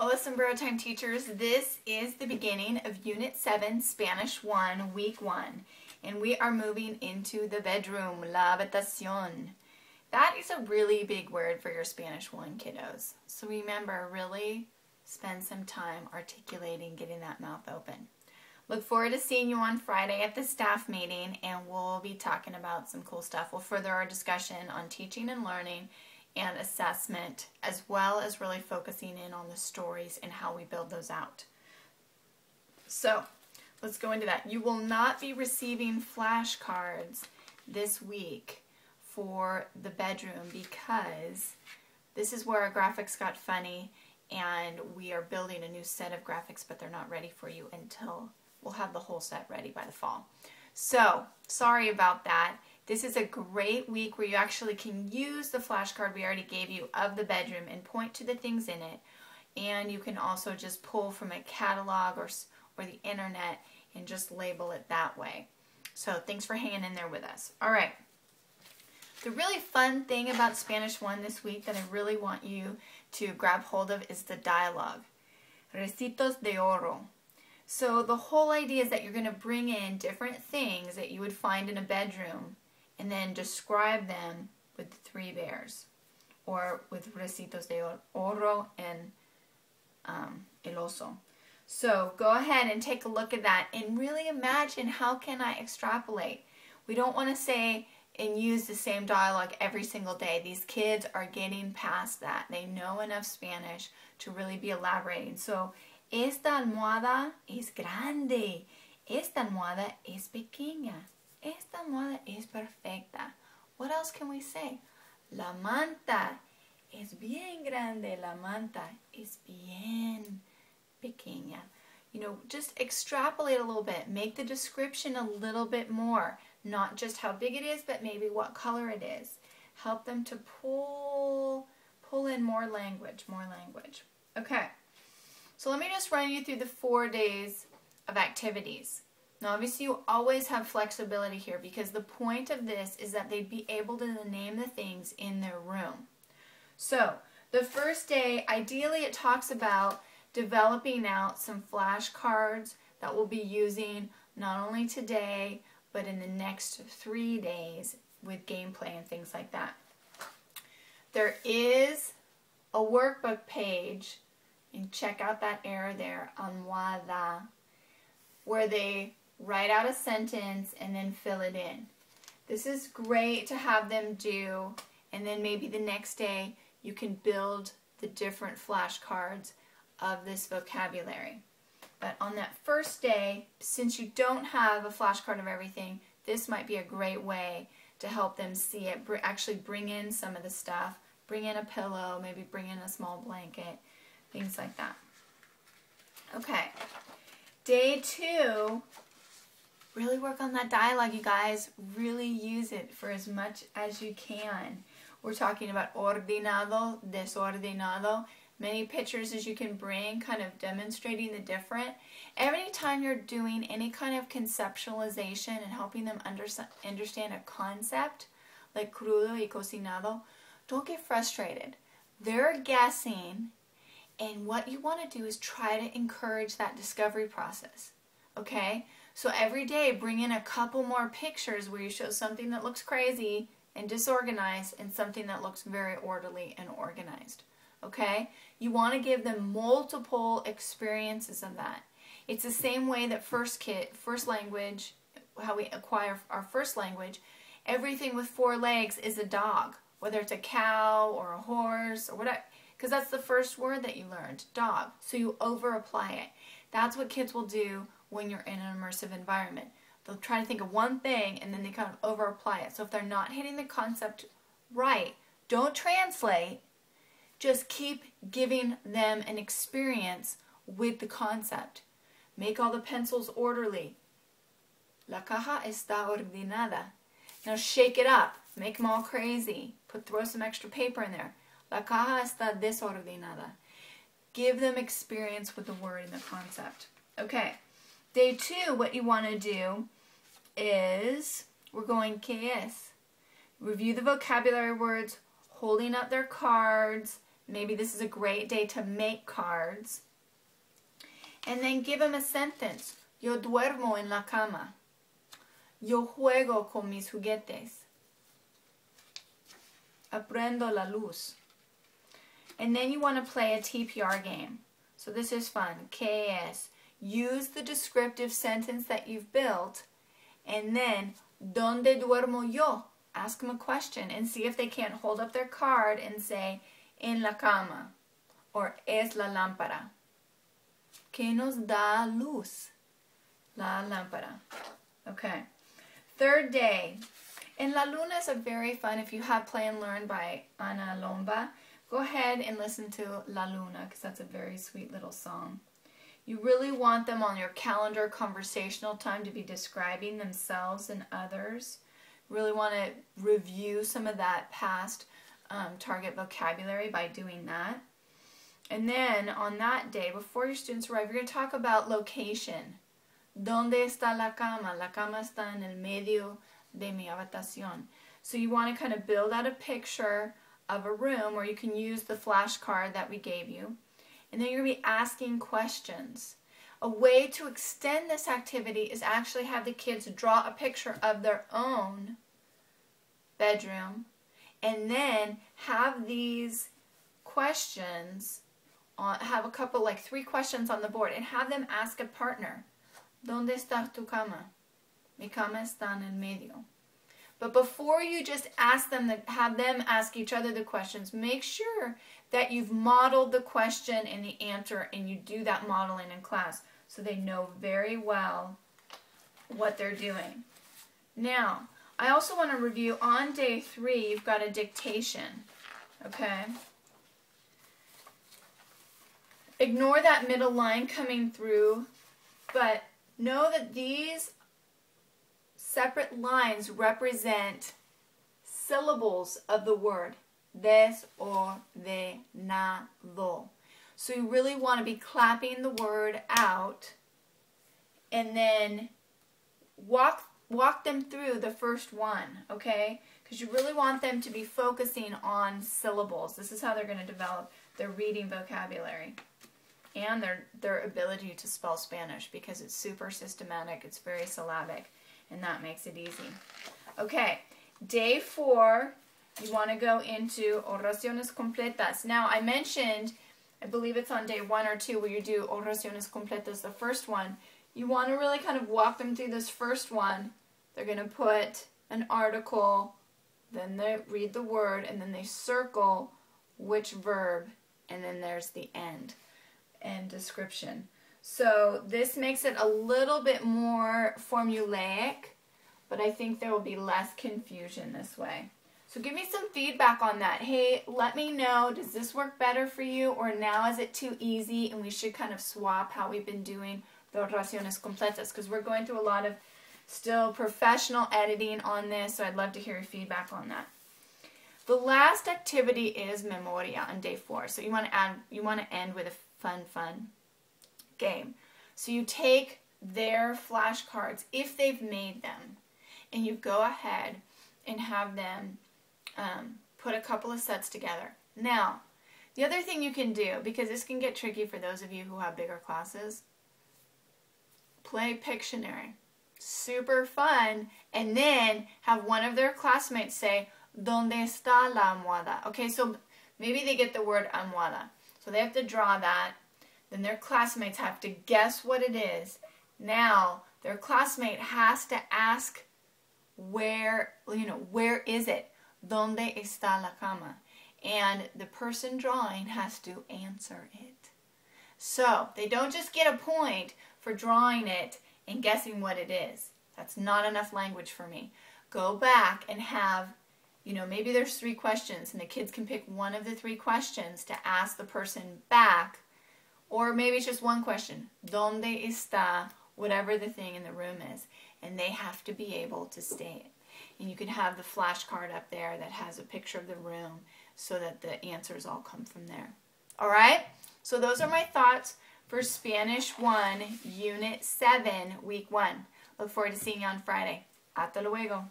Hola Sombrero Time teachers, this is the beginning of Unit 7, Spanish 1, Week 1, and we are moving into the bedroom, la habitación. That is a really big word for your Spanish 1 kiddos, so remember, really spend some time articulating, getting that mouth open. Look forward to seeing you on Friday at the staff meeting, and we'll be talking about some cool stuff. We'll further our discussion on teaching and learning and assessment, as well as really focusing in on the stories and how we build those out. So let's go into that. You will not be receiving flashcards this week for the bedroom because this is where our graphics got funny, and we are building a new set of graphics, but they're not ready for you until we'll have the whole set ready by the fall. So sorry about that. This is a great week where you actually can use the flashcard we already gave you of the bedroom and point to the things in it. And you can also just pull from a catalog or the internet and just label it that way. So thanks for hanging in there with us. All right. The really fun thing about Spanish 1 this week that I really want you to grab hold of is the dialogue. Recitos de oro. So the whole idea is that you're going to bring in different things that you would find in a bedroom and then describe them with the three bears, or with recitos de oro and el oso. So go ahead and take a look at that and really imagine, how can I extrapolate? We don't want to say and use the same dialogue every single day. These kids are getting past that. They know enough Spanish to really be elaborating. So, esta almohada es grande. Esta almohada es pequeña. Esta almohada es perfecta. What else can we say? La manta es bien grande. La manta es bien pequeña. You know, just extrapolate a little bit. Make the description a little bit more. Not just how big it is, but maybe what color it is. Help them to pull in more language, Okay, so let me just run you through the 4 days of activities. Now, obviously, you always have flexibility here because the point of this is that they'd be able to name the things in their room. So, the first day, ideally, it talks about developing out some flashcards that we'll be using not only today, but in the next 3 days with gameplay and things like that. There is a workbook page, and check out that error there, almohada, where they write out a sentence and then fill it in. This is great to have them do, and then maybe the next day you can build the different flashcards of this vocabulary. But on that first day, since you don't have a flashcard of everything, this might be a great way to help them see it. Actually bring in some of the stuff. Bring in a pillow, maybe bring in a small blanket, things like that. Okay. Day 2, really work on that dialogue, you guys. Really use it for as much as you can. We're talking about ordenado, desordenado. Many pictures as you can bring, kind of demonstrating the different. Every time you're doing any kind of conceptualization and helping them understand a concept, like crudo y cocinado, don't get frustrated. They're guessing, and what you want to do is try to encourage that discovery process. Okay? So every day, bring in a couple more pictures where you show something that looks crazy and disorganized and something that looks very orderly and organized. Okay? You want to give them multiple experiences of that. It's the same way that first language, how we acquire our first language, everything with 4 legs is a dog, whether it's a cow or a horse or whatever, because that's the first word that you learned, dog. So you over-apply it. That's what kids will do when you're in an immersive environment. They'll try to think of one thing and then they kind of over-apply it. So if they're not hitting the concept right, don't translate. Just keep giving them an experience with the concept. Make all the pencils orderly. La caja está ordenada. Now shake it up. Make them all crazy. Throw some extra paper in there. La caja está desordenada. Give them experience with the word and the concept. Okay. Day 2, what you want to do is, we're going ¿qué es? Review the vocabulary words, holding up their cards, maybe this is a great day to make cards. And then give them a sentence. Yo duermo en la cama. Yo juego con mis juguetes. Aprendo la luz. And then you want to play a TPR game. So this is fun. ¿Qué es? Use the descriptive sentence that you've built, and then ¿Dónde duermo yo? Ask them a question and see if they can't hold up their card and say en la cama or es la lámpara. ¿Qué nos da luz? La lámpara. Okay. Third day. And La Luna is a very fun, if you have Play and Learn by Ana Lomba, go ahead and listen to La Luna because that's a very sweet little song. You really want them on your calendar conversational time to be describing themselves and others. Really want to review some of that past target vocabulary by doing that. And then on that day, before your students arrive, you're going to talk about location. ¿Dónde está la cama? La cama está en el medio de mi habitación. So you want to kind of build out a picture of a room where you can use the flashcard that we gave you. And then you're going to be asking questions. A way to extend this activity is actually have the kids draw a picture of their own bedroom and then have these questions, have a couple, like 3 questions on the board, and have them ask a partner. ¿Dónde está tu cama? Mi cama está en el medio. But before you just ask them, have them ask each other the questions, make sure that you've modeled the question and the answer, and you do that modeling in class so they know very well what they're doing. Now, I also want to review on day 3, you've got a dictation, okay? Ignore that middle line coming through, but know that these separate lines represent syllables of the word. Desordenado. So you really want to be clapping the word out and then walk them through the first one, okay? Because you really want them to be focusing on syllables. This is how they're going to develop their reading vocabulary and their ability to spell Spanish, because it's super systematic, it's very syllabic, and that makes it easy. Okay, day 4, you want to go into oraciones completas. Now, I mentioned, I believe it's on day 1 or 2 where you do oraciones completas, the first one. You want to really kind of walk them through this first one. They're going to put an article, then they read the word, and then they circle which verb, and then there's the end and description. So this makes it a little bit more formulaic, but I think there will be less confusion this way. So give me some feedback on that. Hey, let me know, does this work better for you, or now is it too easy and we should kind of swap how we've been doing the oraciones completas, because we're going through a lot of still professional editing on this, so I'd love to hear your feedback on that. The last activity is memoria on day 4. So you want to end with a fun game. So you take their flashcards, if they've made them, and you go ahead and have them put a couple of sets together. Now, the other thing you can do, because this can get tricky for those of you who have bigger classes, play Pictionary. Super fun. And then have one of their classmates say, ¿Dónde está la almohada? Okay, so maybe they get the word almohada. So they have to draw that. Then their classmates have to guess what it is. Now, their classmate has to ask where is it? ¿Dónde está la cama? And the person drawing has to answer it. So, they don't just get a point for drawing it and guessing what it is. That's not enough language for me. Go back and have, maybe there's 3 questions and the kids can pick one of the 3 questions to ask the person back, or maybe it's just one question. ¿Dónde está whatever the thing in the room is? And they have to be able to state it. And you can have the flashcard up there that has a picture of the room so that the answers all come from there. All right? So those are my thoughts for Spanish 1, Unit 7, Week 1. Look forward to seeing you on Friday. Hasta luego.